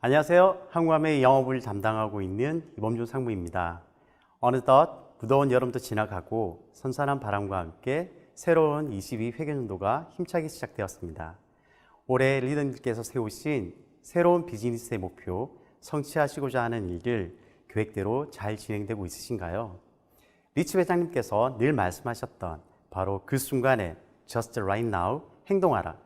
안녕하세요. 한국암의 영업을 담당하고 있는 이범준 상무입니다. 어느덧 무더운 여름도 지나가고 선선한 바람과 함께 새로운 22회계년도가 힘차게 시작되었습니다. 올해 리더님들께서 세우신 새로운 비즈니스의 목표, 성취하시고자 하는 일들 계획대로 잘 진행되고 있으신가요? 리치 회장님께서 늘 말씀하셨던 바로 그 순간에 Just right now 행동하라.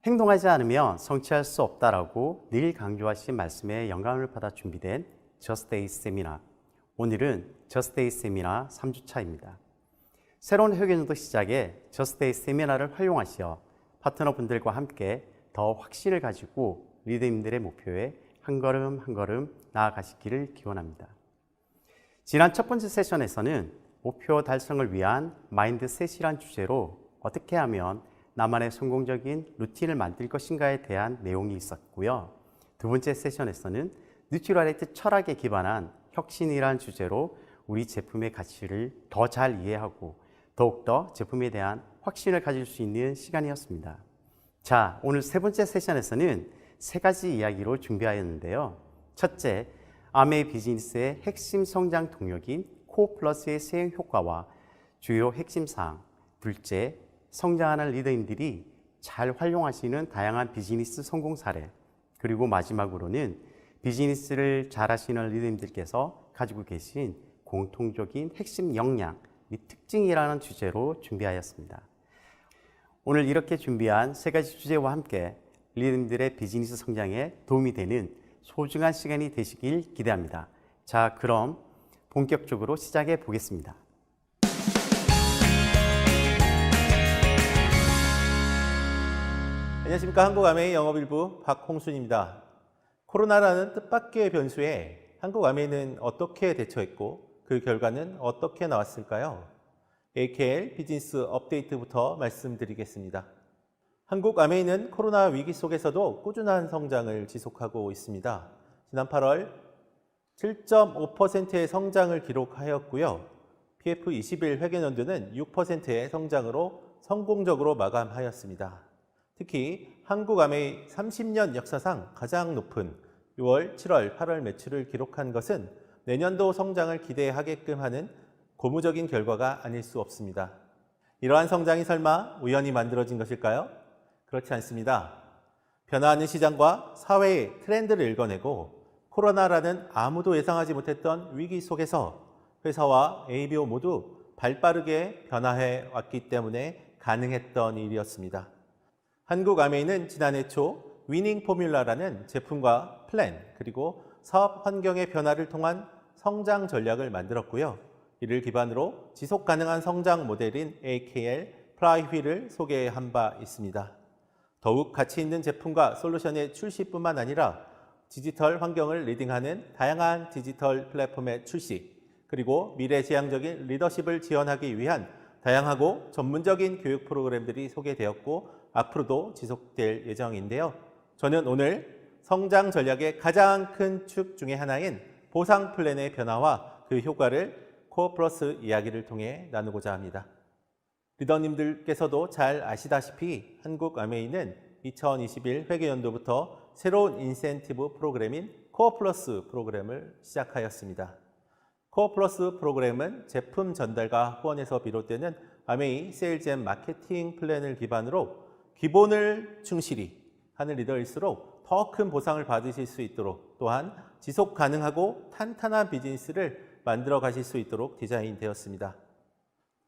행동하지 않으면 성취할 수 없다라고 늘 강조하신 말씀에 영감을 받아 준비된 Just Day 세미나. 오늘은 Just Day 세미나 3주차입니다. 새로운 회계년도 시작에 Just Day 세미나를 활용하시어 파트너분들과 함께 더 확신을 가지고 리더님들의 목표에 한 걸음 한 걸음 나아가시기를 기원합니다. 지난 첫 번째 세션에서는 목표 달성을 위한 마인드셋이란 주제로 어떻게 하면 나만의 성공적인 루틴을 만들 것인가에 대한 내용이 있었고요. 두 번째 세션에서는 뉴트럴리티 철학에 기반한 혁신이라는 주제로 우리 제품의 가치를 더 잘 이해하고 더욱더 제품에 대한 확신을 가질 수 있는 시간이었습니다. 자, 오늘 세 번째 세션에서는 세 가지 이야기로 준비하였는데요. 첫째, 아메이 비즈니스의 핵심 성장 동력인 코어 플러스의 시행 효과와 주요 핵심 사항. 둘째, 성장하는 리더님들이 잘 활용하시는 다양한 비즈니스 성공 사례. 그리고 마지막으로는 비즈니스를 잘 하시는 리더님들께서 가지고 계신 공통적인 핵심 역량 및 특징이라는 주제로 준비하였습니다. 오늘 이렇게 준비한 세 가지 주제와 함께 리더님들의 비즈니스 성장에 도움이 되는 소중한 시간이 되시길 기대합니다. 자, 그럼 본격적으로 시작해 보겠습니다. 안녕하십니까. 한국아메이 영업일부 박홍순입니다. 코로나라는 뜻밖의 변수에 한국아메이는 어떻게 대처했고 그 결과는 어떻게 나왔을까요? AKL 비즈니스 업데이트부터 말씀드리겠습니다. 한국아메이는 코로나 위기 속에서도 꾸준한 성장을 지속하고 있습니다. 지난 8월 7.5%의 성장을 기록하였고요. PF21 회계연도는 6%의 성장으로 성공적으로 마감하였습니다. 특히 한국아메이 30년 역사상 가장 높은 6월, 7월, 8월 매출을 기록한 것은 내년도 성장을 기대하게끔 하는 고무적인 결과가 아닐 수 없습니다. 이러한 성장이 설마 우연히 만들어진 것일까요? 그렇지 않습니다. 변화하는 시장과 사회의 트렌드를 읽어내고 코로나라는 아무도 예상하지 못했던 위기 속에서 회사와 ABO 모두 발빠르게 변화해 왔기 때문에 가능했던 일이었습니다. 한국아메이는 지난해 초 위닝 포뮬라라는 제품과 플랜 그리고 사업 환경의 변화를 통한 성장 전략을 만들었고요. 이를 기반으로 지속 가능한 성장 모델인 AKL 플라이휠을 소개한 바 있습니다. 더욱 가치 있는 제품과 솔루션의 출시뿐만 아니라 디지털 환경을 리딩하는 다양한 디지털 플랫폼의 출시, 그리고 미래지향적인 리더십을 지원하기 위한 다양하고 전문적인 교육 프로그램들이 소개되었고 앞으로도 지속될 예정인데요. 저는 오늘 성장 전략의 가장 큰 축 중에 하나인 보상 플랜의 변화와 그 효과를 코어 플러스 이야기를 통해 나누고자 합니다. 리더님들께서도 잘 아시다시피 한국아메이는 2021 회계연도부터 새로운 인센티브 프로그램인 코어 플러스 프로그램을 시작하였습니다. 코어 플러스 프로그램은 제품 전달과 후원에서 비롯되는 아메이 세일즈 앤 마케팅 플랜을 기반으로 기본을 충실히 하는 리더일수록 더 큰 보상을 받으실 수 있도록 또한 지속 가능하고 탄탄한 비즈니스를 만들어 가실 수 있도록 디자인되었습니다.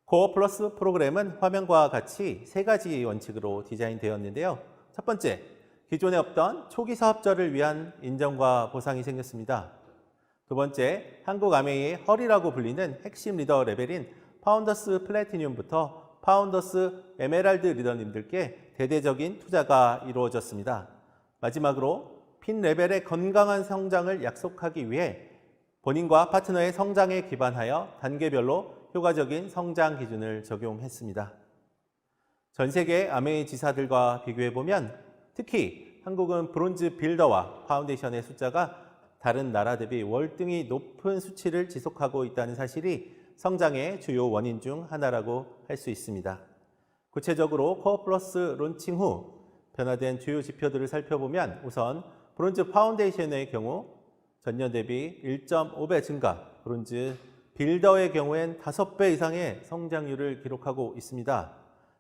코어 플러스 프로그램은 화면과 같이 세 가지 원칙으로 디자인되었는데요. 첫 번째, 기존에 없던 초기 사업자를 위한 인정과 보상이 생겼습니다. 두 번째, 한국아메이의 허리라고 불리는 핵심 리더 레벨인 파운더스 플래티늄부터 파운더스 에메랄드 리더님들께 대대적인 투자가 이루어졌습니다. 마지막으로 핀 레벨의 건강한 성장을 약속하기 위해 본인과 파트너의 성장에 기반하여 단계별로 효과적인 성장 기준을 적용했습니다. 전 세계 아메이 지사들과 비교해보면 특히 한국은 브론즈 빌더와 파운데이션의 숫자가 다른 나라 대비 월등히 높은 수치를 지속하고 있다는 사실이 성장의 주요 원인 중 하나라고 할 수 있습니다. 구체적으로 코어 플러스 론칭 후 변화된 주요 지표들을 살펴보면 우선 브론즈 파운데이션의 경우 전년 대비 1.5배 증가, 브론즈 빌더의 경우엔 5배 이상의 성장률을 기록하고 있습니다.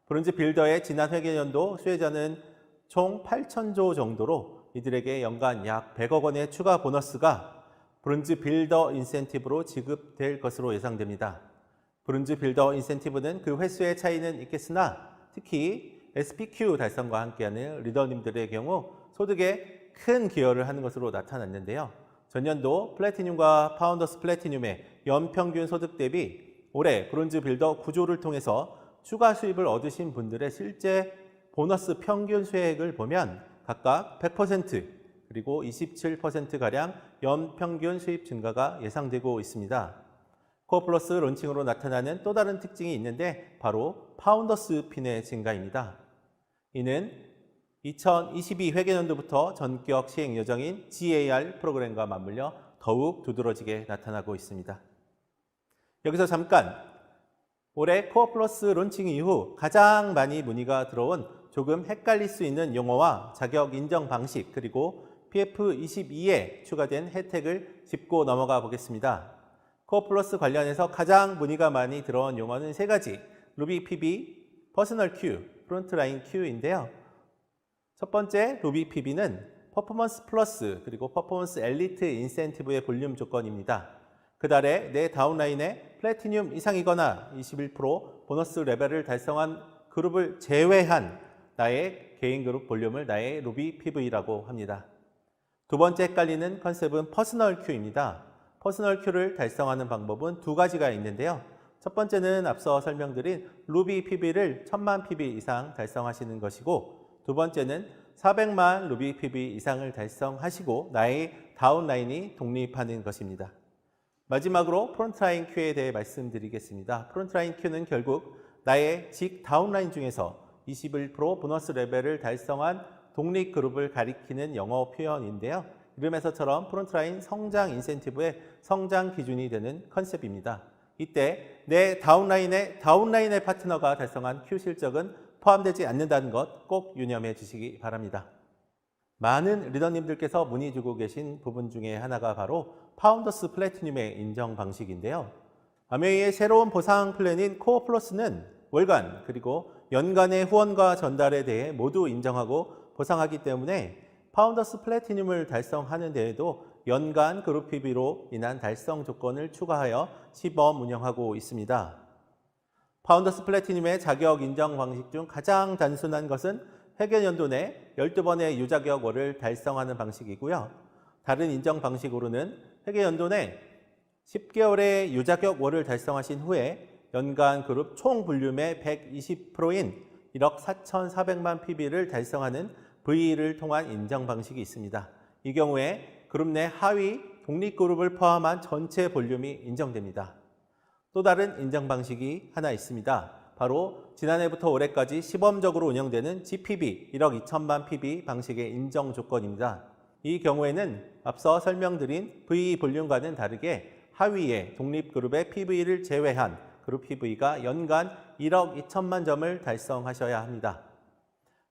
브론즈 빌더의 지난 회계연도 수혜자는 총 8,000조 정도로 이들에게 연간 약 100억 원의 추가 보너스가 브론즈 빌더 인센티브로 지급될 것으로 예상됩니다. 브론즈 빌더 인센티브는 그 횟수의 차이는 있겠으나 특히 SPQ 달성과 함께하는 리더님들의 경우 소득에 큰 기여를 하는 것으로 나타났는데요. 전년도 플래티늄과 파운더스 플래티늄의 연평균 소득 대비 올해 브론즈 빌더 구조를 통해서 추가 수입을 얻으신 분들의 실제 보너스 평균 수혜액을 보면 각각 100% 그리고 27%가량 연평균 수입 증가가 예상되고 있습니다. 코어 플러스 론칭으로 나타나는 또 다른 특징이 있는데 바로 파운더스 핀의 증가입니다. 이는 2022 회계연도부터 전격 시행 예정인 GAR 프로그램과 맞물려 더욱 두드러지게 나타나고 있습니다. 여기서 잠깐 올해 코어 플러스 론칭 이후 가장 많이 문의가 들어온 조금 헷갈릴 수 있는 용어와 자격 인정 방식 그리고 PF22에 추가된 혜택을 짚고 넘어가 보겠습니다. 코어 플러스 관련해서 가장 문의가 많이 들어온 용어는 3가지, 루비 PB, 퍼스널 Q, 프론트라인 Q인데요. 첫 번째 루비 PB는 퍼포먼스 플러스 그리고 퍼포먼스 엘리트 인센티브의 볼륨 조건입니다. 그달에 내 다운라인에 플래티늄 이상이거나 21% 보너스 레벨을 달성한 그룹을 제외한 나의 개인 그룹 볼륨을 나의 루비 PV라고 합니다. 두 번째 헷갈리는 컨셉은 퍼스널 Q입니다. 퍼스널 Q를 달성하는 방법은 2가지가 있는데요. 첫 번째는 앞서 설명드린 루비 PB를 1000만 PB 이상 달성하시는 것이고 두 번째는 400만 루비 PB 이상을 달성하시고 나의 다운라인이 독립하는 것입니다. 마지막으로 프론트라인 Q에 대해 말씀드리겠습니다. 프론트라인 Q는 결국 나의 직 다운라인 중에서 21% 보너스 레벨을 달성한 독립 그룹을 가리키는 영어 표현인데요. 이름에서처럼 프론트라인 성장 인센티브의 성장 기준이 되는 컨셉입니다. 이때 내 다운라인의 파트너가 달성한 Q 실적은 포함되지 않는다는 것 꼭 유념해 주시기 바랍니다. 많은 리더님들께서 문의 주고 계신 부분 중에 하나가 바로 파운더스 플래티늄의 인정 방식인데요. 아메이의 새로운 보상 플랜인 코어 플러스는 월간 그리고 연간의 후원과 전달에 대해 모두 인정하고 보상하기 때문에 파운더스 플래티늄을 달성하는 데에도 연간 그룹 PB로 인한 달성 조건을 추가하여 시범 운영하고 있습니다. 파운더스 플래티늄의 자격 인정 방식 중 가장 단순한 것은 회계연도 내 12번의 유자격월을 달성하는 방식이고요. 다른 인정 방식으로는 회계연도 내 10개월의 유자격월을 달성하신 후에 연간 그룹 총 볼륨의 120%인 1억 4,400만 PB를 달성하는 V를 통한 인정 방식이 있습니다. 이 경우에 그룹 내 하위 독립그룹을 포함한 전체 볼륨이 인정됩니다. 또 다른 인정 방식이 하나 있습니다. 바로 지난해부터 올해까지 시범적으로 운영되는 GPB 1억 2천만 PB 방식의 인정 조건입니다. 이 경우에는 앞서 설명드린 V 볼륨과는 다르게 하위의 독립그룹의 PV를 제외한 그룹 PV가 연간 1억 2천만 점을 달성하셔야 합니다.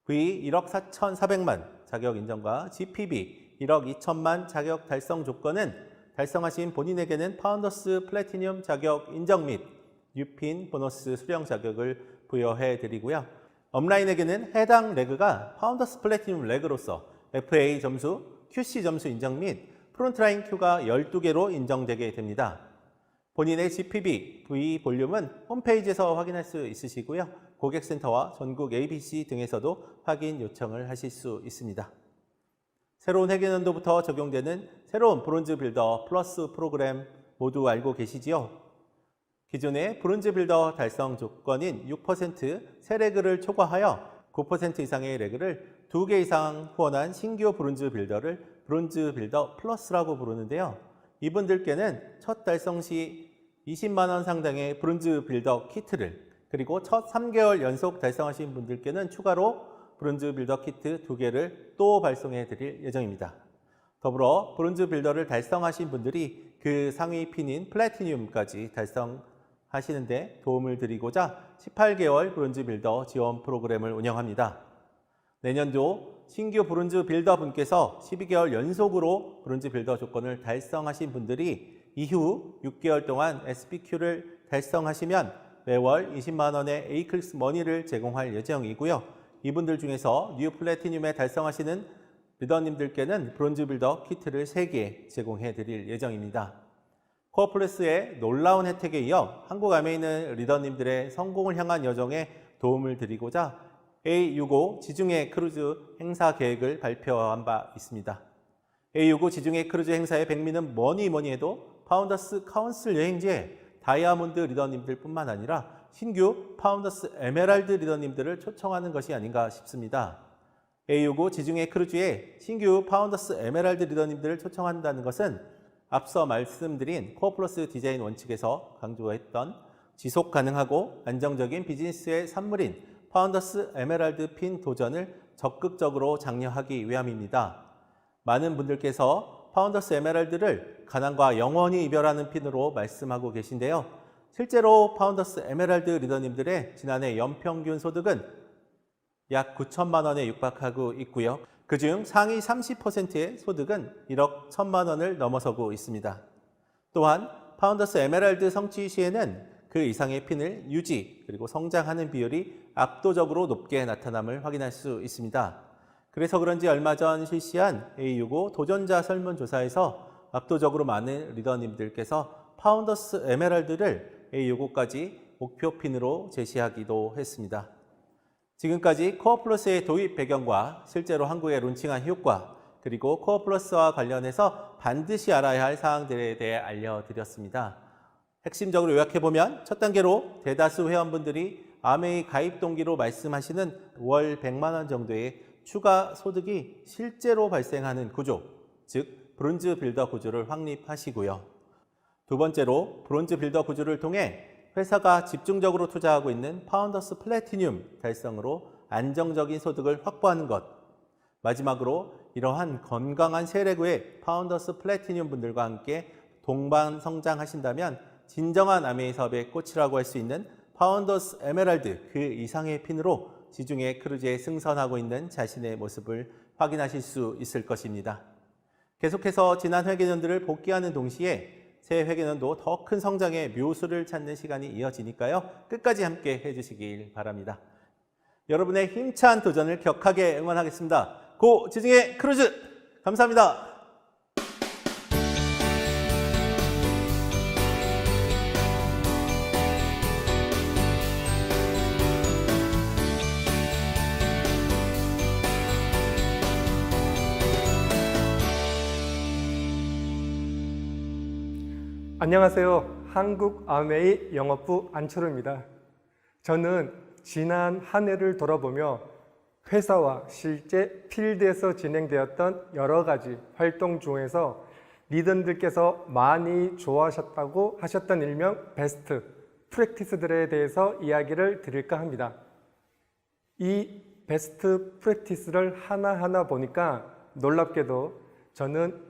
V 1억 4,400만 자격 인정과 GPB 1억 2천만 자격 달성 조건은 달성하신 본인에게는 파운더스 플래티늄 자격 인정 및 뉴핀 보너스 수령 자격을 부여해 드리고요. 업라인에게는 해당 레그가 파운더스 플래티늄 레그로서 FA 점수, QC 점수 인정 및 프론트라인 Q가 12개로 인정되게 됩니다. 본인의 GPB, V 볼륨은 홈페이지에서 확인할 수 있으시고요. 고객센터와 전국 ABC 등에서도 확인 요청을 하실 수 있습니다. 새로운 회계연도부터 적용되는 새로운 브론즈 빌더 플러스 프로그램 모두 알고 계시지요? 기존의 브론즈 빌더 달성 조건인 6% 새 레그를 초과하여 9% 이상의 레그를 2개 이상 후원한 신규 브론즈 빌더를 브론즈 빌더 플러스라고 부르는데요. 이분들께는 첫 달성 시 20만 원 상당의 브론즈 빌더 키트를 그리고 첫 3개월 연속 달성하신 분들께는 추가로 브론즈 빌더 키트 2개를 또 발송해 드릴 예정입니다. 더불어 브론즈 빌더를 달성하신 분들이 그 상위 핀인 플래티늄까지 달성하시는데 도움을 드리고자 18개월 브론즈 빌더 지원 프로그램을 운영합니다. 내년도 신규 브론즈 빌더 분께서 12개월 연속으로 브론즈 빌더 조건을 달성하신 분들이 이후 6개월 동안 SBQ를 달성하시면 매월 20만 원의 에이클스 머니를 제공할 예정이고요. 이분들 중에서 뉴 플래티늄에 달성하시는 리더님들께는 브론즈 빌더 키트를 3개 제공해 드릴 예정입니다. 코어 플러스의 놀라운 혜택에 이어 한국 암에 있는 리더님들의 성공을 향한 여정에 도움을 드리고자 A65 지중해 크루즈 행사 계획을 발표한 바 있습니다. A65 지중해 크루즈 행사의 백미는 뭐니 해도 파운더스 카운슬 여행지에 다이아몬드 리더님들 뿐만 아니라 신규 파운더스 에메랄드 리더님들을 초청하는 것이 아닌가 싶습니다. A65 지중해 크루즈에 신규 파운더스 에메랄드 리더님들을 초청한다는 것은 앞서 말씀드린 코어 플러스 디자인 원칙에서 강조했던 지속 가능하고 안정적인 비즈니스의 산물인 파운더스 에메랄드 핀 도전을 적극적으로 장려하기 위함입니다. 많은 분들께서 파운더스 에메랄드를 가난과 영원히 이별하는 핀으로 말씀하고 계신데요. 실제로 파운더스 에메랄드 리더님들의 지난해 연평균 소득은 약 9천만 원에 육박하고 있고요. 그중 상위 30%의 소득은 1억 1천만 원을 넘어서고 있습니다. 또한 파운더스 에메랄드 성취 시에는 그 이상의 핀을 유지 그리고 성장하는 비율이 압도적으로 높게 나타남을 확인할 수 있습니다. 그래서 그런지 얼마 전 실시한 A65 도전자 설문조사에서 압도적으로 많은 리더님들께서 파운더스 에메랄드를 A65까지 목표 핀으로 제시하기도 했습니다. 지금까지 코어 플러스의 도입 배경과 실제로 한국에 론칭한 효과 그리고 코어 플러스와 관련해서 반드시 알아야 할 사항들에 대해 알려드렸습니다. 핵심적으로 요약해보면 첫 단계로 대다수 회원분들이 아메이 가입 동기로 말씀하시는 월 100만 원 정도의 추가 소득이 실제로 발생하는 구조, 즉 브론즈 빌더 구조를 확립하시고요. 두 번째로 브론즈 빌더 구조를 통해 회사가 집중적으로 투자하고 있는 파운더스 플래티늄 달성으로 안정적인 소득을 확보하는 것. 마지막으로 이러한 건강한 세례구의 파운더스 플래티늄 분들과 함께 동반 성장하신다면 진정한 아메이 사업의 꽃이라고 할 수 있는 파운더스 에메랄드 그 이상의 핀으로 지중해 크루즈에 승선하고 있는 자신의 모습을 확인하실 수 있을 것입니다. 계속해서 지난 회계년도를 복귀하는 동시에 새 회계년도 더 큰 성장의 묘수를 찾는 시간이 이어지니까요. 끝까지 함께 해주시길 바랍니다. 여러분의 힘찬 도전을 격하게 응원하겠습니다. 고 지중해 크루즈! 감사합니다. 안녕하세요. 한국아메이 영업부 안철호입니다. 저는 지난 한 해를 돌아보며 회사와 실제 필드에서 진행되었던 여러 가지 활동 중에서 리더들께서 많이 좋아하셨다고 하셨던 일명 베스트 프랙티스들에 대해서 이야기를 드릴까 합니다. 이 베스트 프랙티스를 하나하나 보니까 놀랍게도 저는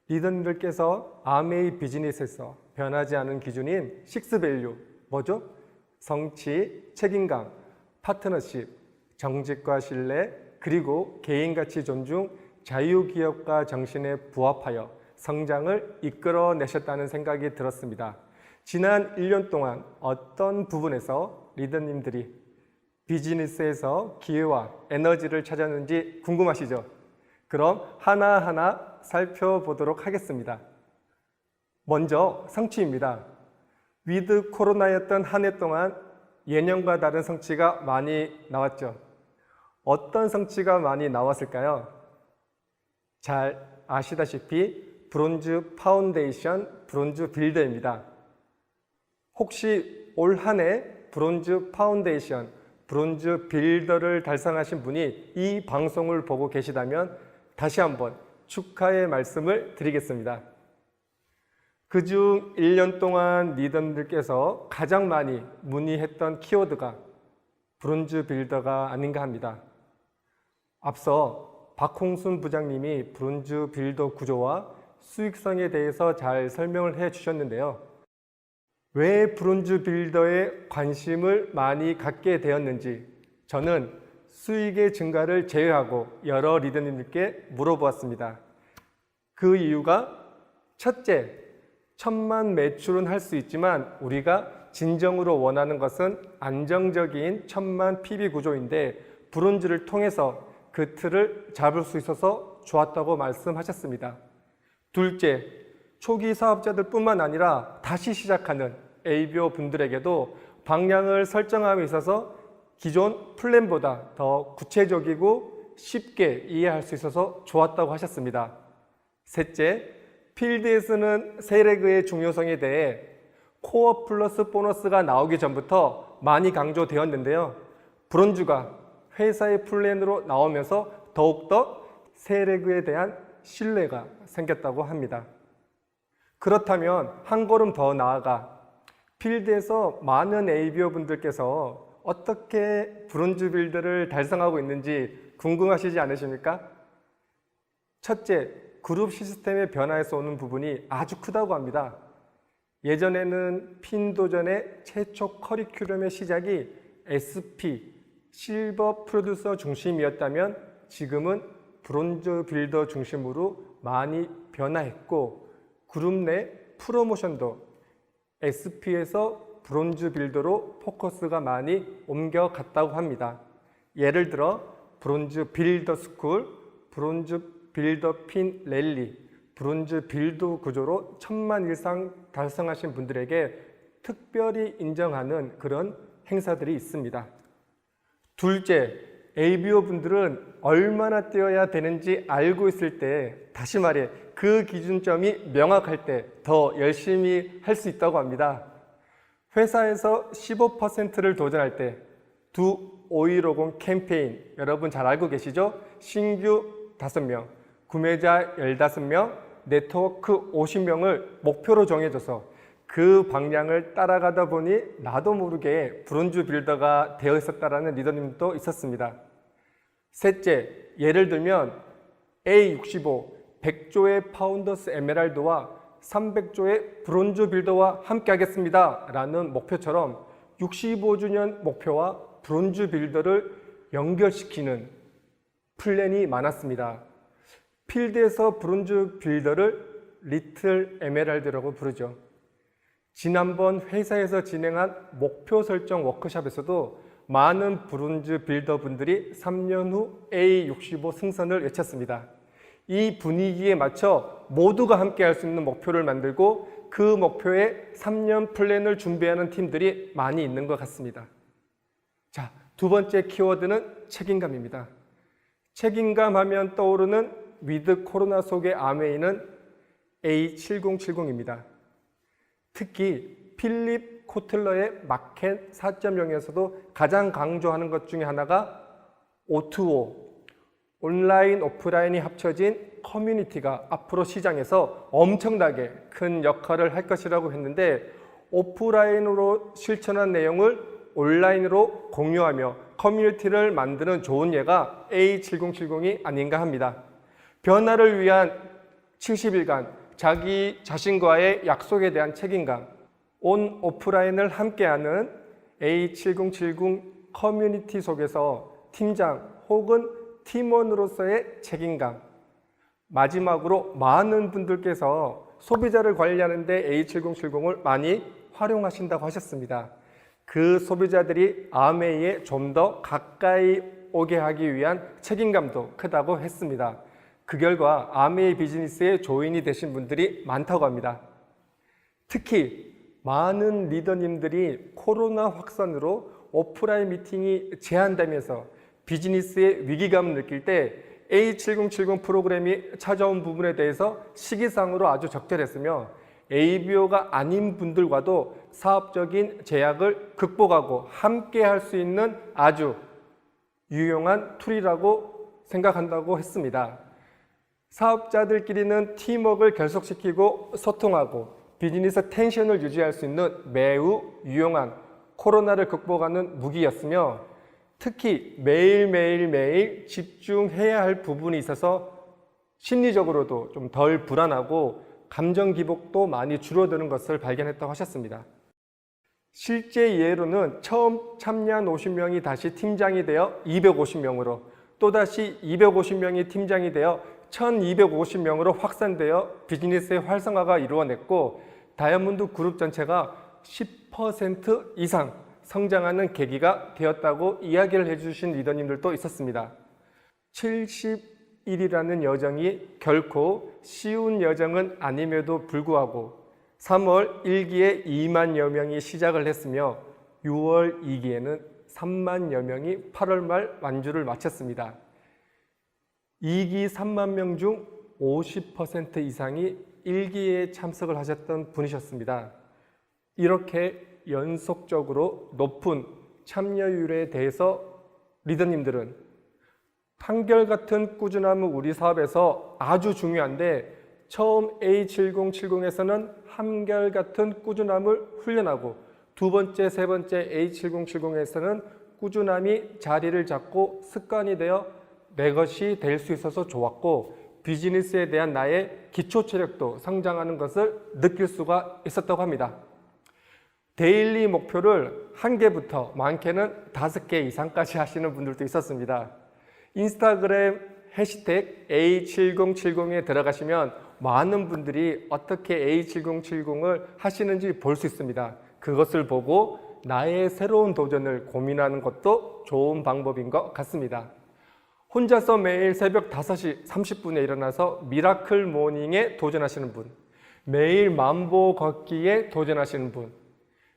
리더들께서 아메이 비즈니스에서 변하지 않은 기준인 6밸류, 뭐죠? 성취, 책임감, 파트너십, 정직과 신뢰, 그리고 개인가치 존중, 자유기업가 정신에 부합하여 성장을 이끌어내셨다는 생각이 들었습니다. 지난 1년 동안 어떤 부분에서 리더님들이 비즈니스에서 기회와 에너지를 찾았는지 궁금하시죠? 그럼 하나하나 살펴보도록 하겠습니다. 먼저 성취입니다. 위드 코로나였던 한 해 동안 예년과 다른 성취가 많이 나왔죠. 어떤 성취가 많이 나왔을까요? 잘 아시다시피 브론즈 파운데이션, 브론즈 빌더입니다. 혹시 올 한 해 브론즈 파운데이션, 브론즈 빌더를 달성하신 분이 이 방송을 보고 계시다면 다시 한번 축하의 말씀을 드리겠습니다. 그중 1년 동안 리더들께서 가장 많이 문의했던 키워드가 브론즈 빌더가 아닌가 합니다. 앞서 박홍순 부장님이 브론즈 빌더 구조와 수익성에 대해서 잘 설명을 해 주셨는데요. 왜 브론즈 빌더에 관심을 많이 갖게 되었는지 저는 수익의 증가를 제외하고 여러 리더님들께 물어보았습니다. 그 이유가 첫째, 1,000만 매출은 할 수 있지만 우리가 진정으로 원하는 것은 안정적인 1,000만 PB 구조인데 브론즈를 통해서 그 틀을 잡을 수 있어서 좋았다고 말씀하셨습니다. 둘째, 초기 사업자들 뿐만 아니라 다시 시작하는 ABO 분들에게도 방향을 설정함에 있어서 기존 플랜보다 더 구체적이고 쉽게 이해할 수 있어서 좋았다고 하셨습니다. 셋째, 필드에서는 세레그의 중요성에 대해 코어 플러스 보너스가 나오기 전부터 많이 강조되었는데요. 브론즈가 회사의 플랜으로 나오면서 더욱더 세레그에 대한 신뢰가 생겼다고 합니다. 그렇다면 한 걸음 더 나아가 필드에서 많은 ABO 분들께서 어떻게 브론즈 빌드를 달성하고 있는지 궁금하시지 않으십니까? 첫째, 그룹 시스템의 변화에서 오는 부분이 아주 크다고 합니다. 예전에는 핀도전의 최초 커리큘럼의 시작이 SP, 실버 프로듀서 중심이었다면 지금은 브론즈 빌더 중심으로 많이 변화했고 그룹 내 프로모션도 SP에서 브론즈 빌더로 포커스가 많이 옮겨갔다고 합니다. 예를 들어 브론즈 빌더 스쿨, 브론즈 빌더 핀 랠리, 브론즈 빌드 구조로 1,000만 이상 달성하신 분들에게 특별히 인정하는 그런 행사들이 있습니다. 둘째, ABO 분들은 얼마나 뛰어야 되는지 알고 있을 때, 다시 말해 그 기준점이 명확할 때 더 열심히 할 수 있다고 합니다. 회사에서 15%를 도전할 때 두 5150 캠페인 여러분 잘 알고 계시죠? 신규 5명, 구매자 15명, 네트워크 50명을 목표로 정해줘서 그 방향을 따라가다 보니 나도 모르게 브론즈 빌더가 되어 있었다라는 리더님도 있었습니다. 셋째, 예를 들면 A65 100조의 파운더스 에메랄드와 300조의 브론즈 빌더와 함께 하겠습니다 라는 목표처럼 65주년 목표와 브론즈 빌더를 연결시키는 플랜이 많았습니다. 필드에서 브론즈 빌더를 리틀 에메랄드라고 부르죠. 지난번 회사에서 진행한 목표 설정 워크숍에서도 많은 브론즈 빌더 분들이 3년 후 A65 승선을 외쳤습니다. 이 분위기에 맞춰 모두가 함께 할 수 있는 목표를 만들고 그 목표에 3년 플랜을 준비하는 팀들이 많이 있는 것 같습니다. 자, 두 번째 키워드는 책임감입니다. 책임감 하면 떠오르는 위드 코로나 속의 아메이는 A7070입니다. 특히 필립 코틀러의 마켓 4.0에서도 가장 강조하는 것 중에 하나가 O2O, 온라인, 오프라인이 합쳐진 커뮤니티가 앞으로 시장에서 엄청나게 큰 역할을 할 것이라고 했는데 오프라인으로 실천한 내용을 온라인으로 공유하며 커뮤니티를 만드는 좋은 예가 A7070이 아닌가 합니다. 변화를 위한 70일간 자기 자신과의 약속에 대한 책임감, 온 오프라인을 함께하는 A7070 커뮤니티 속에서 팀장 혹은 팀원으로서의 책임감, 마지막으로 많은 분들께서 소비자를 관리하는 데 A7070을 많이 활용하신다고 하셨습니다. 그 소비자들이 아메이에 좀 더 가까이 오게 하기 위한 책임감도 크다고 했습니다. 그 결과 아메이 비즈니스의 조인이 되신 분들이 많다고 합니다. 특히 많은 리더님들이 코로나 확산으로 오프라인 미팅이 제한되면서 비즈니스의 위기감을 느낄 때 A7070 프로그램이 찾아온 부분에 대해서 시기상으로 아주 적절했으며 ABO가 아닌 분들과도 사업적인 제약을 극복하고 함께 할 수 있는 아주 유용한 툴이라고 생각한다고 했습니다. 사업자들끼리는 팀워크를 결속시키고 소통하고 비즈니스 텐션을 유지할 수 있는 매우 유용한 코로나를 극복하는 무기였으며 특히 매일 집중해야 할 부분이 있어서 심리적으로도 좀 덜 불안하고 감정 기복도 많이 줄어드는 것을 발견했다고 하셨습니다. 실제 예로는 처음 참여한 50명이 다시 팀장이 되어 250명으로, 또다시 250명이 팀장이 되어 1250명으로 확산되어 비즈니스의 활성화가 이루어냈고, 다이아몬드 그룹 전체가 10% 이상 성장하는 계기가 되었다고 이야기를 해주신 리더님들도 있었습니다. 70일이라는 여정이 결코 쉬운 여정은 아님에도 불구하고 3월 1기에 2만여 명이 시작을 했으며 6월 2기에는 3만여 명이 8월 말 완주를 마쳤습니다. 2기 3만 명 중 50% 이상이 1기에 참석을 하셨던 분이셨습니다. 이렇게 연속적으로 높은 참여율에 대해서 리더님들은 한결같은 꾸준함은 우리 사업에서 아주 중요한데, 처음 A7070에서는 한결같은 꾸준함을 훈련하고 두 번째, 세 번째 A7070에서는 꾸준함이 자리를 잡고 습관이 되어 내 것이 될 수 있어서 좋았고, 비즈니스에 대한 나의 기초 체력도 성장하는 것을 느낄 수가 있었다고 합니다. 데일리 목표를 1개부터 많게는 5개 이상까지 하시는 분들도 있었습니다. 인스타그램 해시태그 A7070에 들어가시면 많은 분들이 어떻게 A7070을 하시는지 볼 수 있습니다. 그것을 보고 나의 새로운 도전을 고민하는 것도 좋은 방법인 것 같습니다. 혼자서 매일 새벽 5시 30분에 일어나서 미라클 모닝에 도전하시는 분, 매일 만보 걷기에 도전하시는 분,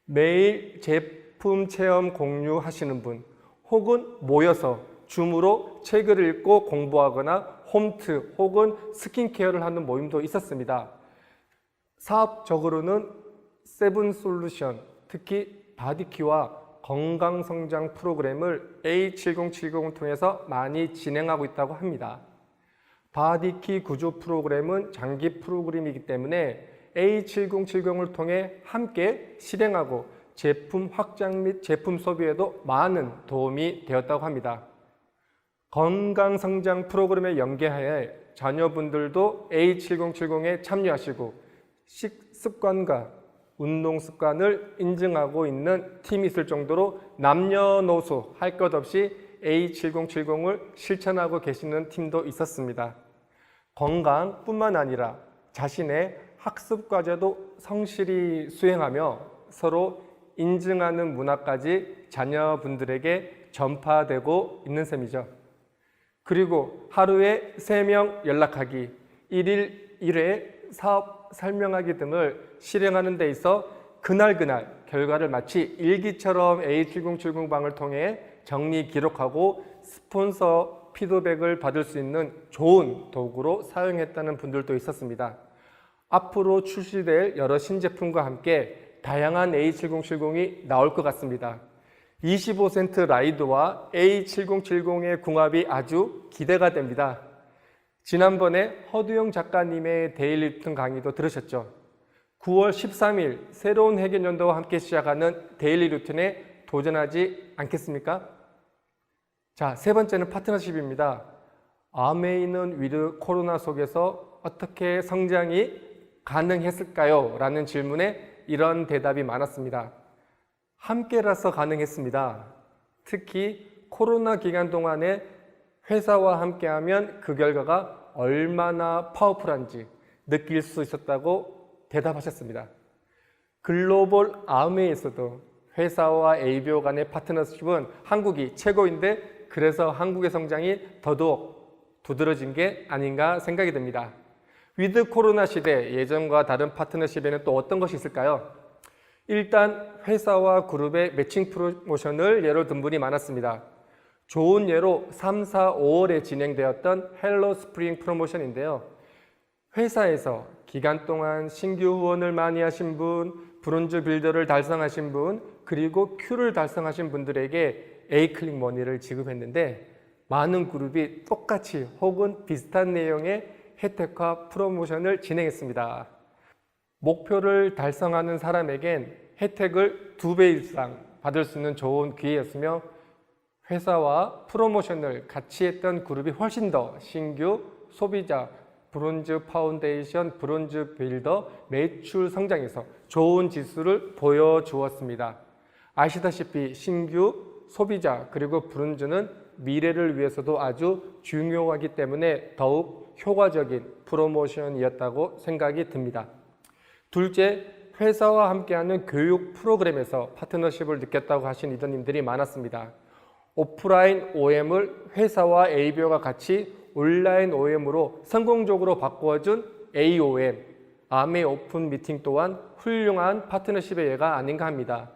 매일 제품 체험 공유하시는 분, 혹은 모여서 줌으로 책을 읽고 공부하거나 홈트 혹은 스킨케어를 하는 모임도 있었습니다. 사업적으로는 세븐솔루션, 특히 바디키와 건강성장 프로그램을 A7070을 통해서 많이 진행하고 있다고 합니다. 바디키 구조 프로그램은 장기 프로그램이기 때문에 A7070을 통해 함께 실행하고 제품 확장 및 제품 소비에도 많은 도움이 되었다고 합니다. 건강성장 프로그램에 연계하여 자녀분들도 A7070에 참여하시고 식습관과 운동 습관을 인증하고 있는 팀이 있을 정도로 남녀노소 할 것 없이 A7070을 실천하고 계시는 팀도 있었습니다. 건강뿐만 아니라 자신의 학습 과제도 성실히 수행하며 서로 인증하는 문화까지 자녀분들에게 전파되고 있는 셈이죠. 그리고 하루에 3명 연락하기, 1일 1회 사업 설명하기 등을 실행하는 데 있어 그날 결과를 마치 일기처럼 A7070방을 통해 정리 기록하고 스폰서 피드백을 받을 수 있는 좋은 도구로 사용했다는 분들도 있었습니다. 앞으로 출시될 여러 신제품과 함께 다양한 A7070이 나올 것 같습니다. 25센트 라이드와 A7070의 궁합이 아주 기대가 됩니다. 지난번에 허두영 작가님의 데일리 루틴 강의도 들으셨죠? 9월 13일 새로운 해견연도와 함께 시작하는 데일리 루틴에 도전하지 않겠습니까? 자, 세 번째는 파트너십입니다. 아메이는 위드 코로나 속에서 어떻게 성장이 가능했을까요? 라는 질문에 이런 대답이 많았습니다. 함께라서 가능했습니다. 특히 코로나 기간 동안에 회사와 함께하면 그 결과가 얼마나 파워풀한지 느낄 수 있었다고 대답하셨습니다. 글로벌 아메에서도 회사와 ABO 간의 파트너십은 한국이 최고인데, 그래서 한국의 성장이 더더욱 두드러진 게 아닌가 생각이 듭니다. 위드 코로나 시대 예전과 다른 파트너십에는 또 어떤 것이 있을까요? 일단 회사와 그룹의 매칭 프로모션을 예로 든 분이 많았습니다. 좋은 예로 3, 4, 5월에 진행되었던 헬로 스프링 프로모션인데요. 회사에서 기간 동안 신규 후원을 많이 하신 분, 브론즈 빌더를 달성하신 분, 그리고 Q를 달성하신 분들에게 A클릭 머니를 지급했는데, 많은 그룹이 똑같이 혹은 비슷한 내용의 혜택과 프로모션을 진행했습니다. 목표를 달성하는 사람에겐 혜택을 2배 이상 받을 수 있는 좋은 기회였으며, 회사와 프로모션을 같이 했던 그룹이 훨씬 더 신규 소비자, 브론즈 파운데이션, 브론즈 빌더 매출 성장에서 좋은 지수를 보여주었습니다. 아시다시피 신규 소비자 그리고 브론즈는 미래를 위해서도 아주 중요하기 때문에 더욱 효과적인 프로모션이었다고 생각이 듭니다. 둘째, 회사와 함께하는 교육 프로그램에서 파트너십을 느꼈다고 하신 리더님들이 많았습니다. 오프라인 OM을 회사와 ABO가 같이 온라인 OM으로 성공적으로 바꾸어준 AOM, 아메 오픈 미팅 또한 훌륭한 파트너십의 예가 아닌가 합니다.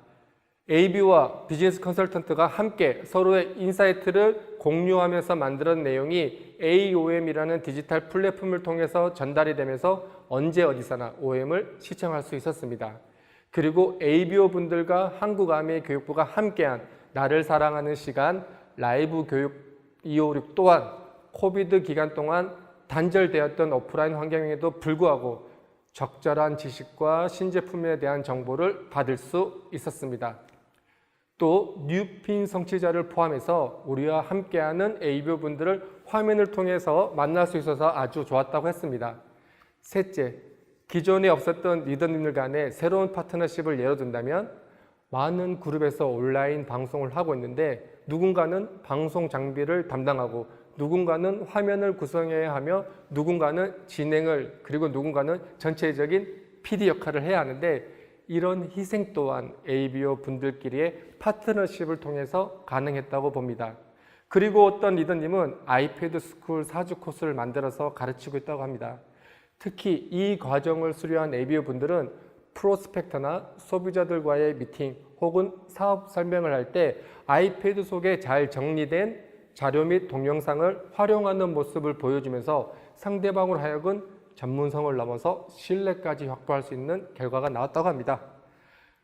AB와 비즈니스 컨설턴트가 함께 서로의 인사이트를 공유하면서 만든 내용이 AOM이라는 디지털 플랫폼을 통해서 전달이 되면서 언제 어디서나 OM을 시청할 수 있었습니다. 그리고 ABO 분들과 한국아메교육부가 함께한 나를 사랑하는 시간 라이브 교육 256 또한 코비드 기간 동안 단절되었던 오프라인 환경에도 불구하고 적절한 지식과 신제품에 대한 정보를 받을 수 있었습니다. 또 뉴핀 성취자를 포함해서 우리와 함께하는 ABO 분들을 화면을 통해서 만날 수 있어서 아주 좋았다고 했습니다. 셋째, 기존에 없었던 리더님들 간의 새로운 파트너십을 예로 든다면 많은 그룹에서 온라인 방송을 하고 있는데 누군가는 방송 장비를 담당하고 누군가는 화면을 구성해야 하며 누군가는 진행을 그리고 누군가는 전체적인 PD 역할을 해야 하는데 이런 희생 또한 ABO 분들끼리의 파트너십을 통해서 가능했다고 봅니다. 그리고 어떤 리더님은 아이패드 스쿨 4주 코스를 만들어서 가르치고 있다고 합니다. 특히 이 과정을 수료한 ABO 분들은 프로스펙터나 소비자들과의 미팅 혹은 사업 설명을 할 때 아이패드 속에 잘 정리된 자료 및 동영상을 활용하는 모습을 보여주면서 상대방으로 하여금 전문성을 넘어서 신뢰까지 확보할 수 있는 결과가 나왔다고 합니다.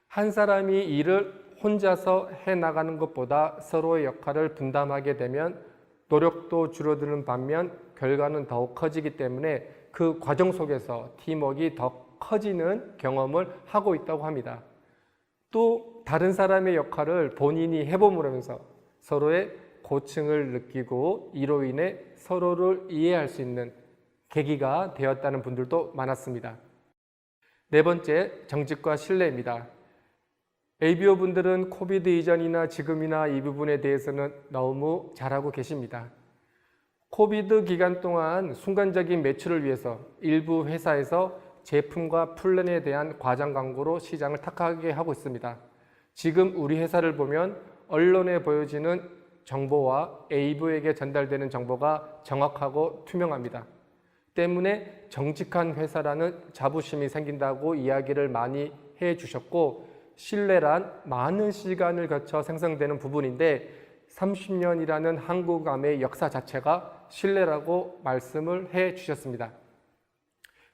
한 사람이 일을 혼자서 해나가는 것보다 서로의 역할을 분담하게 되면 노력도 줄어드는 반면 결과는 더욱 커지기 때문에 그 과정 속에서 팀워크가 더 커지는 경험을 하고 있다고 합니다. 또 다른 사람의 역할을 본인이 해봄으로면서 서로의 고충을 느끼고 이로 인해 서로를 이해할 수 있는 계기가 되었다는 분들도 많았습니다. 네 번째, 정직과 신뢰입니다. ABO 분들은 코비드 이전이나 지금이나 이 부분에 대해서는 너무 잘하고 계십니다. 코비드 기간 동안 순간적인 매출을 위해서 일부 회사에서 제품과 플랜에 대한 과장 광고로 시장을 탁하게 하고 있습니다. 지금 우리 회사를 보면 언론에 보여지는 정보와 ABO에게 전달되는 정보가 정확하고 투명합니다. 때문에 정직한 회사라는 자부심이 생긴다고 이야기를 많이 해주셨고 신뢰란 많은 시간을 거쳐 생성되는 부분인데 30년이라는 한국암의 역사 자체가 신뢰라고 말씀을 해주셨습니다.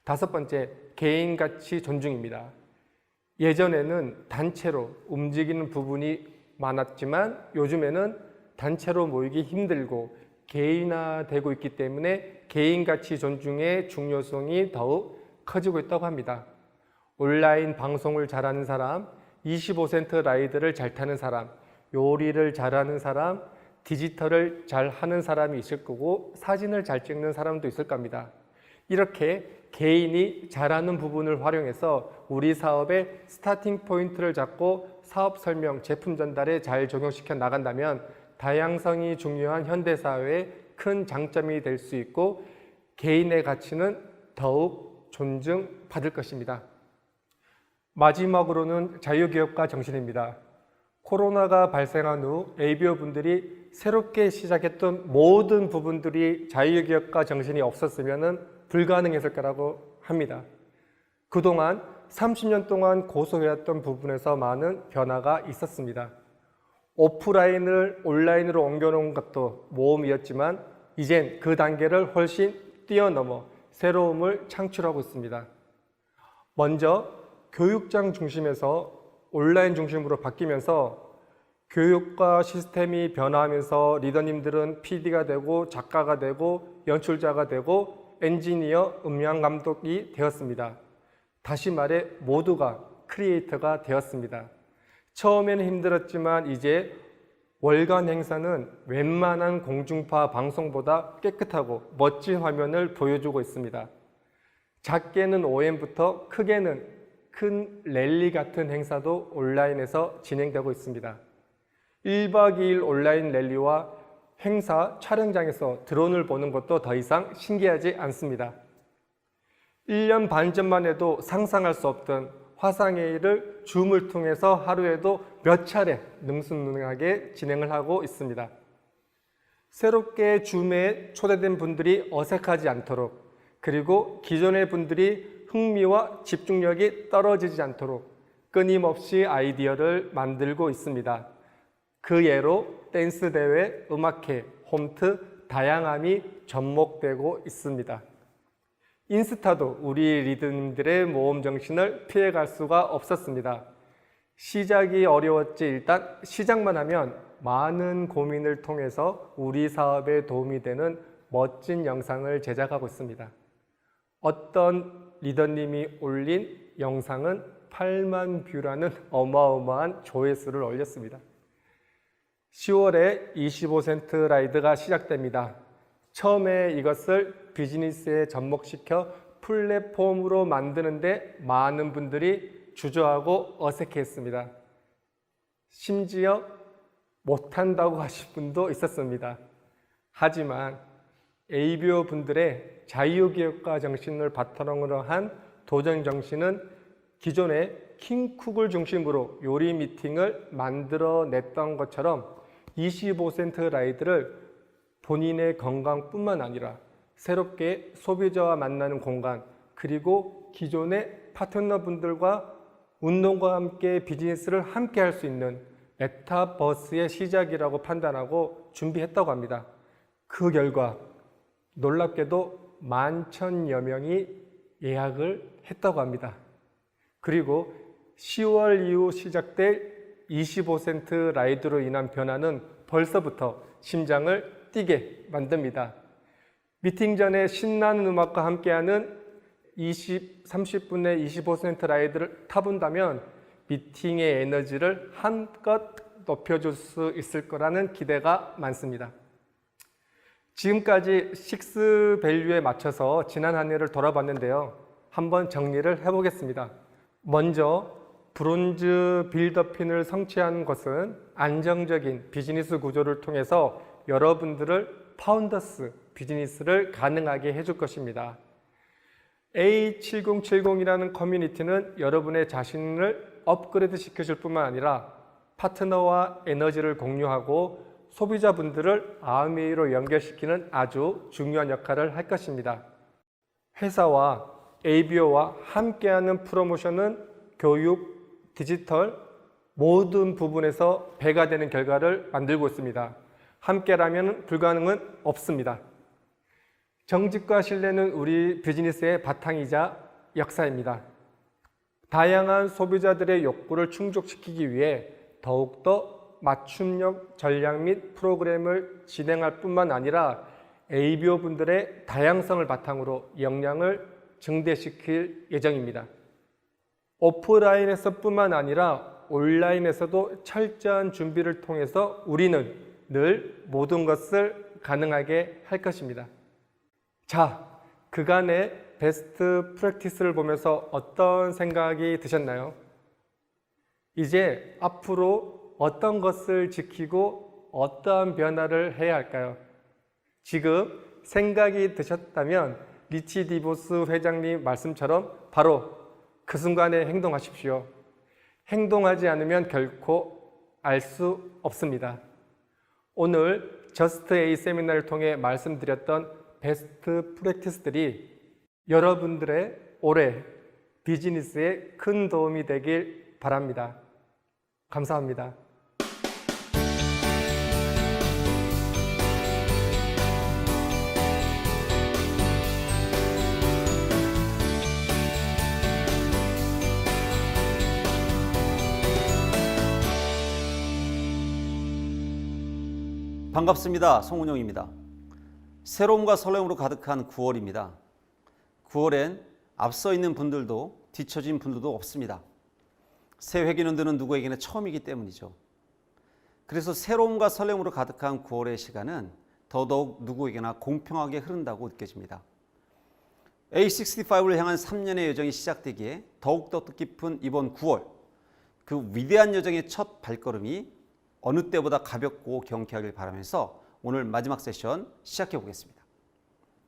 다섯 번째, 개인가치 존중입니다. 예전에는 단체로 움직이는 부분이 많았지만 요즘에는 단체로 모이기 힘들고 개인화되고 있기 때문에 개인가치 존중의 중요성이 더욱 커지고 있다고 합니다. 온라인 방송을 잘하는 사람, 25센트 라이드를 잘 타는 사람, 요리를 잘하는 사람, 디지털을 잘하는 사람이 있을 거고 사진을 잘 찍는 사람도 있을 겁니다. 이렇게 개인이 잘하는 부분을 활용해서 우리 사업의 스타팅 포인트를 잡고 사업 설명, 제품 전달에 잘 적용시켜 나간다면 다양성이 중요한 현대사회에 큰 장점이 될 수 있고 개인의 가치는 더욱 존중받을 것입니다. 마지막으로는 자유기업가 정신입니다. 코로나가 발생한 후 ABO 분들이 새롭게 시작했던 모든 부분들이 자유기업가 정신이 없었으면 불가능했을 거라고 합니다. 그동안 30년 동안 고수해왔던 부분에서 많은 변화가 있었습니다. 오프라인을 온라인으로 옮겨놓은 것도 모험이었지만 이젠 그 단계를 훨씬 뛰어넘어 새로움을 창출하고 있습니다. 먼저 교육장 중심에서 온라인 중심으로 바뀌면서 교육과 시스템이 변화하면서 리더님들은 PD가 되고 작가가 되고 연출자가 되고 엔지니어, 음향 감독이 되었습니다. 다시 말해 모두가 크리에이터가 되었습니다. 처음에는 힘들었지만 이제 월간 행사는 웬만한 공중파 방송보다 깨끗하고 멋진 화면을 보여주고 있습니다. 작게는 OM부터 크게는 큰 랠리 같은 행사도 온라인에서 진행되고 있습니다. 1박 2일 온라인 랠리와 행사 촬영장에서 드론을 보는 것도 더 이상 신기하지 않습니다. 1년 반 전만 해도 상상할 수 없던 화상회의를 줌을 통해서 하루에도 몇 차례 능수능하게 진행을 하고 있습니다. 새롭게 줌에 초대된 분들이 어색하지 않도록, 그리고 기존의 분들이 흥미와 집중력이 떨어지지 않도록 끊임없이 아이디어를 만들고 있습니다. 그 예로 댄스 대회, 음악회, 홈트, 다양함이 접목되고 있습니다. 인스타도 우리 리더님들의 모험 정신을 피해갈 수가 없었습니다. 시작이 어려웠지 일단 시작만 하면 많은 고민을 통해서 우리 사업에 도움이 되는 멋진 영상을 제작하고 있습니다. 어떤 리더님이 올린 영상은 8만 뷰라는 어마어마한 조회수를 올렸습니다. 10월에 25센트 라이드가 시작됩니다. 처음에 이것을 비즈니스에 접목시켜 플랫폼으로 만드는데 많은 분들이 주저하고 어색해했습니다. 심지어 못한다고 하실 분도 있었습니다. 하지만 ABO 분들의 자유기업가 정신을 바탕으로 한 도전 정신은 기존의 킹쿡을 중심으로 요리 미팅을 만들어냈던 것처럼 25센트 라이드를 본인의 건강뿐만 아니라 새롭게 소비자와 만나는 공간, 그리고 기존의 파트너분들과 운동과 함께 비즈니스를 함께 할 수 있는 메타버스의 시작이라고 판단하고 준비했다고 합니다. 그 결과 놀랍게도 11,000여 명이 예약을 했다고 합니다. 그리고 10월 이후 시작될 25센트 라이드로 인한 변화는 벌써부터 심장을 뛰게 만듭니다. 미팅 전에 신나는 음악과 함께하는 30분의 25센트 라이드를 타본다면 미팅의 에너지를 한껏 높여줄 수 있을 거라는 기대가 많습니다. 지금까지 식스 밸류에 맞춰서 지난 한 해를 돌아봤는데요. 한번 정리를 해보겠습니다. 먼저 브론즈 빌더핀을 성취한 것은 안정적인 비즈니스 구조를 통해서 여러분들을 파운더스 비즈니스를 가능하게 해줄 것입니다. A7070이라는 커뮤니티는 여러분의 자신을 업그레이드 시켜줄 뿐만 아니라 파트너와 에너지를 공유하고 소비자분들을 아메이로 연결시키는 아주 중요한 역할을 할 것입니다. 회사와 ABO와 함께하는 프로모션은 교육, 디지털 모든 부분에서 배가 되는 결과를 만들고 있습니다. 함께라면 불가능은 없습니다. 정직과 신뢰는 우리 비즈니스의 바탕이자 역사입니다. 다양한 소비자들의 욕구를 충족시키기 위해 더욱더 맞춤형 전략 및 프로그램을 진행할 뿐만 아니라 ABO 분들의 다양성을 바탕으로 역량을 증대시킬 예정입니다. 오프라인에서 뿐만 아니라 온라인에서도 철저한 준비를 통해서 우리는 늘 모든 것을 가능하게 할 것입니다. 자, 그간의 베스트 프랙티스를 보면서 어떤 생각이 드셨나요? 이제 앞으로 어떤 것을 지키고 어떠한 변화를 해야 할까요? 지금 생각이 드셨다면 리치 디보스 회장님 말씀처럼 바로 그 순간에 행동하십시오. 행동하지 않으면 결코 알 수 없습니다. 오늘 저스트 A 세미나를 통해 말씀드렸던 베스트 프랙티스들이 여러분들의 올해 비즈니스에 큰 도움이 되길 바랍니다. 감사합니다. 반갑습니다. 송은용입니다. 새로움과 설렘으로 가득한 9월입니다. 9월엔 앞서 있는 분들도 뒤처진 분들도 없습니다. 새 회계연도는 누구에게나 처음이기 때문이죠. 그래서 새로움과 설렘으로 가득한 9월의 시간은 더더욱 누구에게나 공평하게 흐른다고 느껴집니다. A65를 향한 3년의 여정이 시작되기에 더욱더 뜻깊은 이번 9월, 그 위대한 여정의 첫 발걸음이 어느 때보다 가볍고 경쾌하길 바라면서 오늘 마지막 세션 시작해 보겠습니다.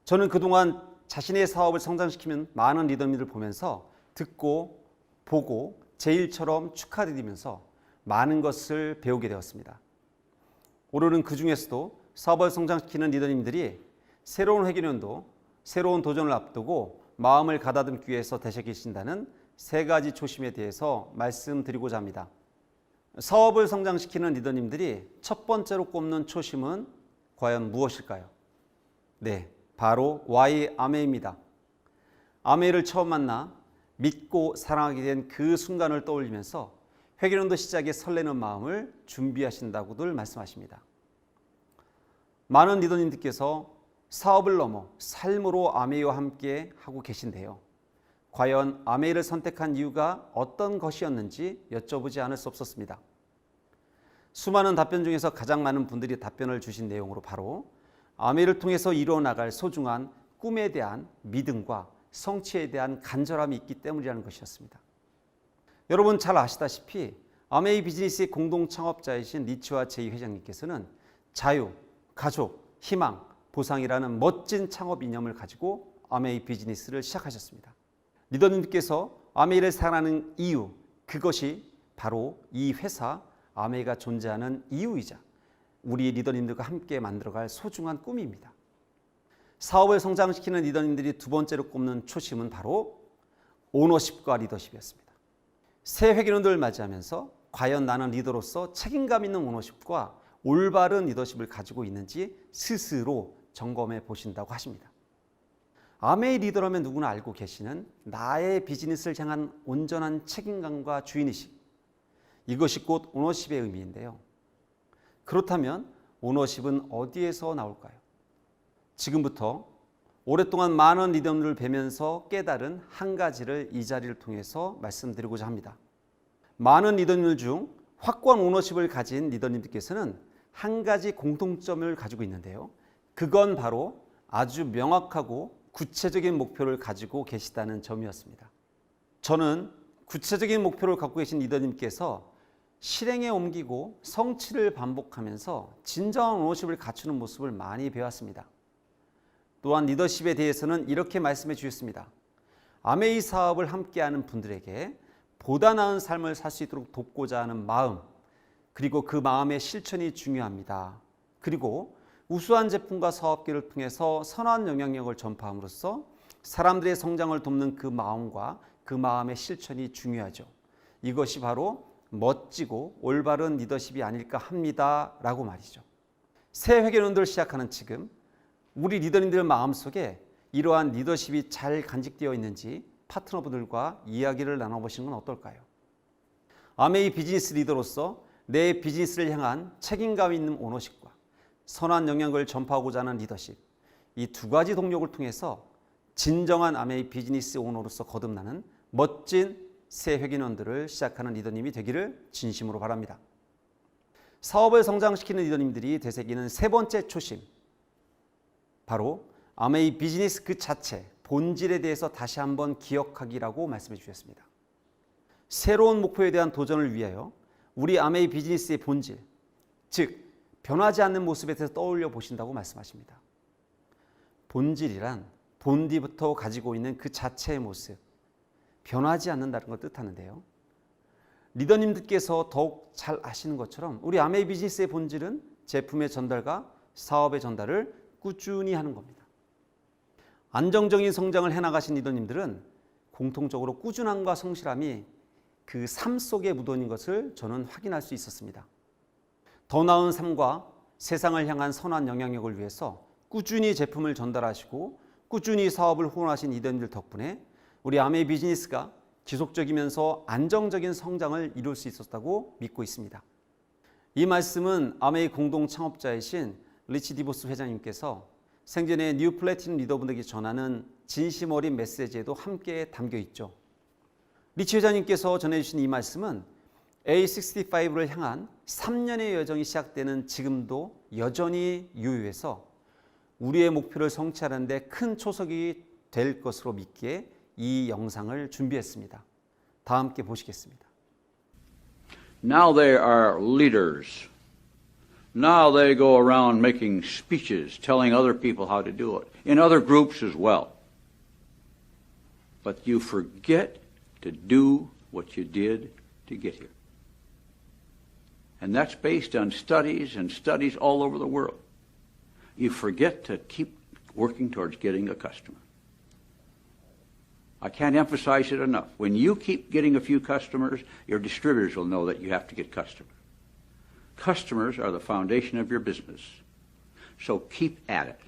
저는 그동안 자신의 사업을 성장시키는 많은 리더님들 보면서 듣고 보고 제 일처럼 축하드리면서 많은 것을 배우게 되었습니다. 오늘은 그 중에서도 사업을 성장시키는 리더님들이 새로운 회계년도, 새로운 도전을 앞두고 마음을 가다듬기 위해서 되새기신다는 3가지 초심에 대해서 말씀드리고자 합니다. 사업을 성장시키는 리더님들이 첫 번째로 꼽는 초심은 과연 무엇일까요? 네, 바로 Why 아메입니다. 아메를 처음 만나 믿고 사랑하게 된 그 순간을 떠올리면서 회계년도 시작에 설레는 마음을 준비하신다고들 말씀하십니다. 많은 리더님들께서 사업을 넘어 삶으로 아메이와 함께 하고 계신데요. 과연 아메이를 선택한 이유가 어떤 것이었는지 여쭤보지 않을 수 없었습니다. 수많은 답변 중에서 가장 많은 분들이 답변을 주신 내용으로 바로 아메이를 통해서 이루어나갈 소중한 꿈에 대한 믿음과 성취에 대한 간절함이 있기 때문이라는 것이었습니다. 여러분 잘 아시다시피 아메이 비즈니스의 공동 창업자이신 리치와 제이 회장님께서는 자유, 가족, 희망, 보상이라는 멋진 창업 이념을 가지고 아메이 비즈니스를 시작하셨습니다. 리더님께서 아메이를 사랑하는 이유, 그것이 바로 이 회사 아메이가 존재하는 이유이자 우리 리더님들과 함께 만들어갈 소중한 꿈입니다. 사업을 성장시키는 리더님들이 두 번째로 꼽는 초심은 바로 오너십과 리더십이었습니다. 새 회계년도를 맞이하면서 과연 나는 리더로서 책임감 있는 오너십과 올바른 리더십을 가지고 있는지 스스로 점검해 보신다고 하십니다. 아메이 리더라면 누구나 알고 계시는 나의 비즈니스를 향한 온전한 책임감과 주인의식, 이것이 곧 오너십의 의미인데요. 그렇다면 오너십은 어디에서 나올까요? 지금부터 오랫동안 많은 리더들을 뵈면서 깨달은 한 가지를 이 자리를 통해서 말씀드리고자 합니다. 많은 리더님들 중 확고한 오너십을 가진 리더님들께서는 한 가지 공통점을 가지고 있는데요. 그건 바로 아주 명확하고 구체적인 목표를 가지고 계시다는 점이었습니다. 저는 구체적인 목표를 갖고 계신 리더님께서 실행에 옮기고 성취를 반복하면서 진정한 오너십을 갖추는 모습을 많이 배웠습니다. 또한 리더십에 대해서는 이렇게 말씀해 주셨습니다. 아메이 사업을 함께하는 분들에게 보다 나은 삶을 살 수 있도록 돕고자 하는 마음, 그리고 그 마음의 실천이 중요합니다. 그리고 우수한 제품과 사업계를 통해서 선한 영향력을 전파함으로써 사람들의 성장을 돕는 그 마음과 그 마음의 실천이 중요하죠. 이것이 바로 멋지고 올바른 리더십이 아닐까 합니다. 라고 말이죠. 새 회계년도를 시작하는 지금 우리 리더님들 마음속에 이러한 리더십이 잘 간직되어 있는지 파트너분들과 이야기를 나눠보시는 건 어떨까요? 아메이 비즈니스 리더로서 내 비즈니스를 향한 책임감 있는 오너십과 선한 영향을 전파하고자 하는 리더십, 이 두 가지 동력을 통해서 진정한 아메이 비즈니스 오너로서 거듭나는 멋진 새 회계년들을 시작하는 리더님이 되기를 진심으로 바랍니다. 사업을 성장시키는 리더님들이 되새기는 세 번째 초심, 바로 아메이 비즈니스 그 자체, 본질에 대해서 다시 한번 기억하기라고 말씀해 주셨습니다. 새로운 목표에 대한 도전을 위하여 우리 아메이 비즈니스의 본질, 즉 변하지 않는 모습에 대해서 떠올려 보신다고 말씀하십니다. 본질이란 본디부터 가지고 있는 그 자체의 모습, 변하지 않는다는 걸 뜻하는데요. 리더님들께서 더욱 잘 아시는 것처럼 우리 아메이 비즈니스의 본질은 제품의 전달과 사업의 전달을 꾸준히 하는 겁니다. 안정적인 성장을 해나가신 리더님들은 공통적으로 꾸준함과 성실함이 그 삶 속에 묻어있는 것을 저는 확인할 수 있었습니다. 더 나은 삶과 세상을 향한 선한 영향력을 위해서 꾸준히 제품을 전달하시고 꾸준히 사업을 후원하신 리더님들 덕분에 우리 아메이 비즈니스가 지속적이면서 안정적인 성장을 이룰 수 있었다고 믿고 있습니다. 이 말씀은 아메이 공동 창업자이신 리치 디보스 회장님께서 생전에 뉴 플래티넘 리더분들에게 전하는 진심 어린 메시지에도 함께 담겨 있죠. 리치 회장님께서 전해주신 이 말씀은 A65를 향한 3년의 여정이 시작되는 지금도 여전히 유효해서 우리의 목표를 성취하는 데 큰 초석이 될 것으로 믿기에 이 영상을 준비했습니다. 다 함께 보시겠습니다. Now they are leaders. Now they go around making speeches, telling other people how to do it, in other groups as well. But you forget to do what you did to get here. And that's based on studies and studies all over the world. You forget to keep working towards getting a customer. I can't emphasize it enough. When you keep getting a few customers, your distributors will know that you have to get customers. Customers are the foundation of your business. So keep at it.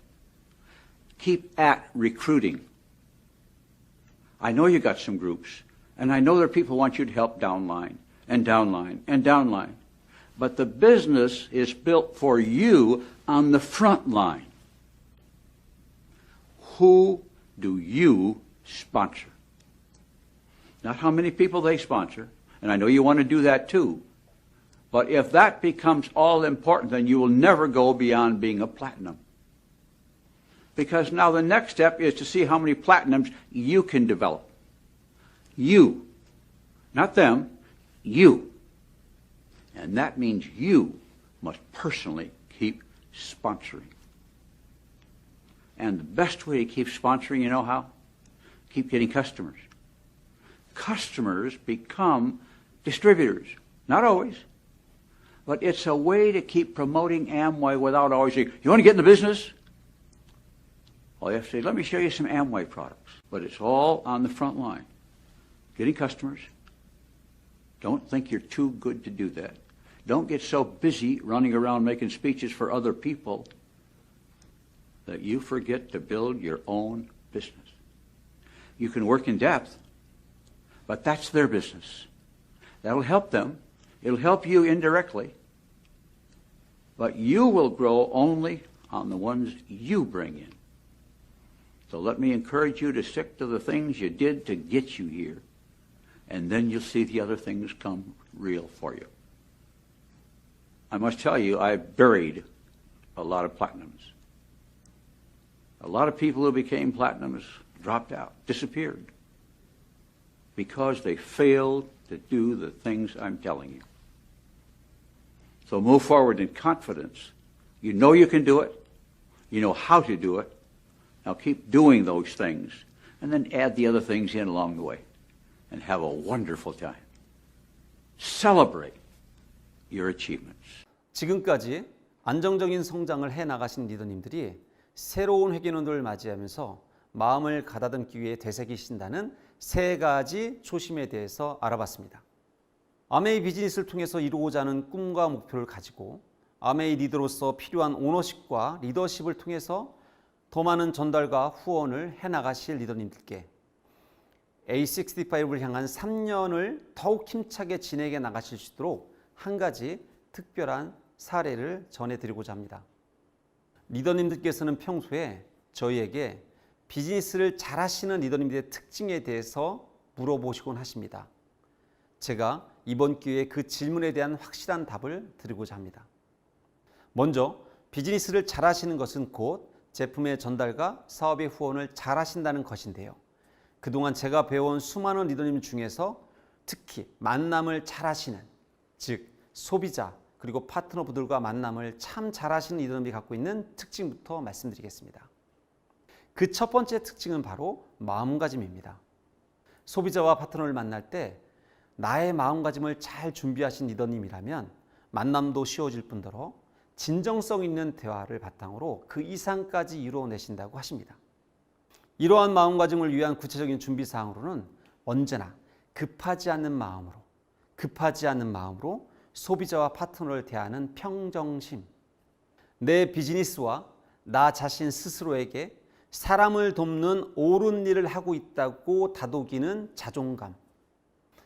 Keep at recruiting. I know you got some groups, and I know there are people who want you to help downline and downline and downline. But the business is built for you on the front line. Who do you sponsor? Not how many people they sponsor, and I know you want to do that too. But if that becomes all important, then you will never go beyond being a platinum. Because now the next step is to see how many platinums you can develop. You. Not them. You. And that means you must personally keep sponsoring. And the best way to keep sponsoring, you know how? Keep getting customers. Customers become distributors. Not always. But it's a way to keep promoting Amway without always saying, you want to get in the business? Well, you have to say, let me show you some Amway products. But it's all on the front line. Getting customers. Don't think you're too good to do that. Don't get so busy running around making speeches for other people that you forget to build your own business. You can work in depth, but that's their business. That'll help them. It'll help you indirectly. But you will grow only on the ones you bring in. So let me encourage you to stick to the things you did to get you here. And then you'll see the other things come real for you. I must tell you, I've buried a lot of platinums. A lot of people who became platinums dropped out, disappeared, because they failed to do the things I'm telling you. So move forward in confidence. You know you can do it. You know how to do it. Now keep doing those things, and then add the other things in along the way, and have a wonderful time. Celebrate your achievements. 지금까지 안정적인 성장을 해나가신 리더님들이 새로운 회계연도를 맞이하면서 마음을 가다듬기 위해 되새기신다는 3가지 초심에 대해서 알아봤습니다. 아메이 비즈니스를 통해서 이루고자 하는 꿈과 목표를 가지고 아메이 리더로서 필요한 오너십과 리더십을 통해서 더 많은 전달과 후원을 해나가실 리더님들께 A65를 향한 3년을 더욱 힘차게 진행해 나가실 수 있도록 한 가지 특별한 사례를 전해드리고자 합니다. 리더님들께서는 평소에 저희에게 비즈니스를 잘하시는 리더님들의 특징에 대해서 물어보시곤 하십니다. 제가 이번 기회에 그 질문에 대한 확실한 답을 드리고자 합니다. 먼저 비즈니스를 잘하시는 것은 곧 제품의 전달과 사업의 후원을 잘하신다는 것인데요. 그동안 제가 배워온 수많은 리더님 중에서 특히 만남을 잘하시는, 즉 소비자 그리고 파트너분들과 만남을 참 잘하시는 리더님이 갖고 있는 특징부터 말씀드리겠습니다. 그 첫 번째 특징은 바로 마음가짐입니다. 소비자와 파트너를 만날 때 나의 마음가짐을 잘 준비하신 리더님이라면 만남도 쉬워질 뿐더러 진정성 있는 대화를 바탕으로 그 이상까지 이루어내신다고 하십니다. 이러한 마음가짐을 위한 구체적인 준비사항으로는 언제나 급하지 않는 마음으로 소비자와 파트너를 대하는 평정심, 내 비즈니스와 나 자신 스스로에게 사람을 돕는 옳은 일을 하고 있다고 다독이는 자존감,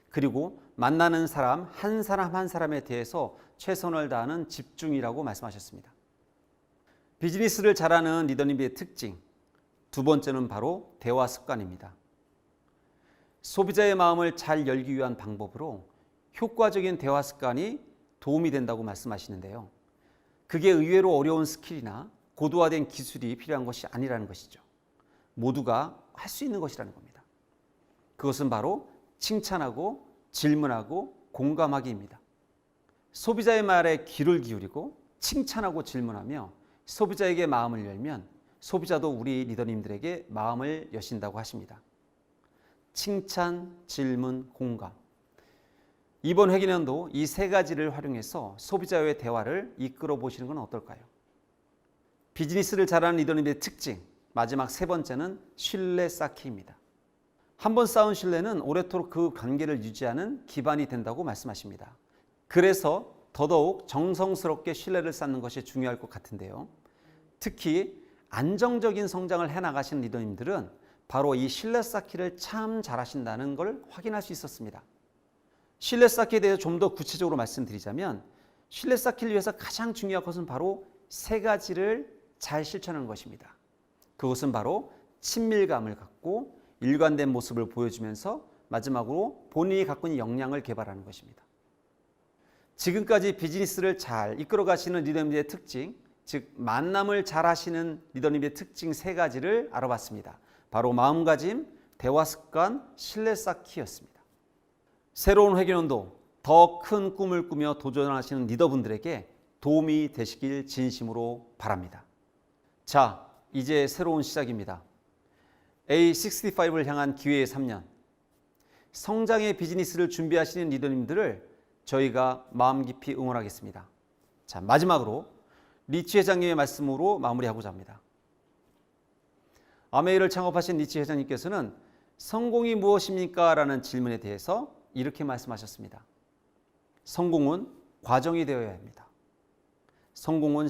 그리고 만나는 사람 한 사람에 대해서 최선을 다하는 집중이라고 말씀하셨습니다. 비즈니스를 잘하는 리더님의 특징, 두 번째는 바로 대화 습관입니다. 소비자의 마음을 잘 열기 위한 방법으로 효과적인 대화 습관이 도움이 된다고 말씀하시는데요. 그게 의외로 어려운 스킬이나 고도화된 기술이 필요한 것이 아니라는 것이죠. 모두가 할 수 있는 것이라는 겁니다. 그것은 바로 칭찬하고 질문하고 공감하기입니다. 소비자의 말에 귀를 기울이고 칭찬하고 질문하며 소비자에게 마음을 열면 소비자도 우리 리더님들에게 마음을 여신다고 하십니다. 칭찬, 질문, 공감. 이번 회계년도 이 세 가지를 활용해서 소비자와의 대화를 이끌어 보시는 건 어떨까요? 비즈니스를 잘하는 리더님의 특징, 마지막 세 번째는 신뢰 쌓기입니다. 한번 쌓은 신뢰는 오래도록 그 관계를 유지하는 기반이 된다고 말씀하십니다. 그래서 더더욱 정성스럽게 신뢰를 쌓는 것이 중요할 것 같은데요. 특히 안정적인 성장을 해나가신 리더님들은 바로 이 신뢰 쌓기를 참 잘하신다는 걸 확인할 수 있었습니다. 신뢰 쌓기에 대해서 좀 더 구체적으로 말씀드리자면 신뢰 쌓기를 위해서 가장 중요한 것은 바로 세 가지를 잘 실천하는 것입니다. 그것은 바로 친밀감을 갖고 일관된 모습을 보여주면서 마지막으로 본인이 갖고 있는 역량을 개발하는 것입니다. 지금까지 비즈니스를 잘 이끌어 가시는 리더님들의 특징, 즉 만남을 잘 하시는 리더님의 특징 세 가지를 알아봤습니다. 바로 마음가짐, 대화 습관, 신뢰 쌓기였습니다. 새로운 회계년도 더 큰 꿈을 꾸며 도전하시는 리더분들에게 도움이 되시길 진심으로 바랍니다. 자, 이제 새로운 시작입니다. A65를 향한 기회의 3년. 성장의 비즈니스를 준비하시는 리더님들을 저희가 마음 깊이 응원하겠습니다. 자, 마지막으로 리치 회장님의 말씀으로 마무리하고자 합니다. 아메이를 창업하신 리치 회장님께서는 성공이 무엇입니까? 라는 질문에 대해서 이렇게 말씀하셨습니다. 성공은 과정이 되어야 합니다. 성공은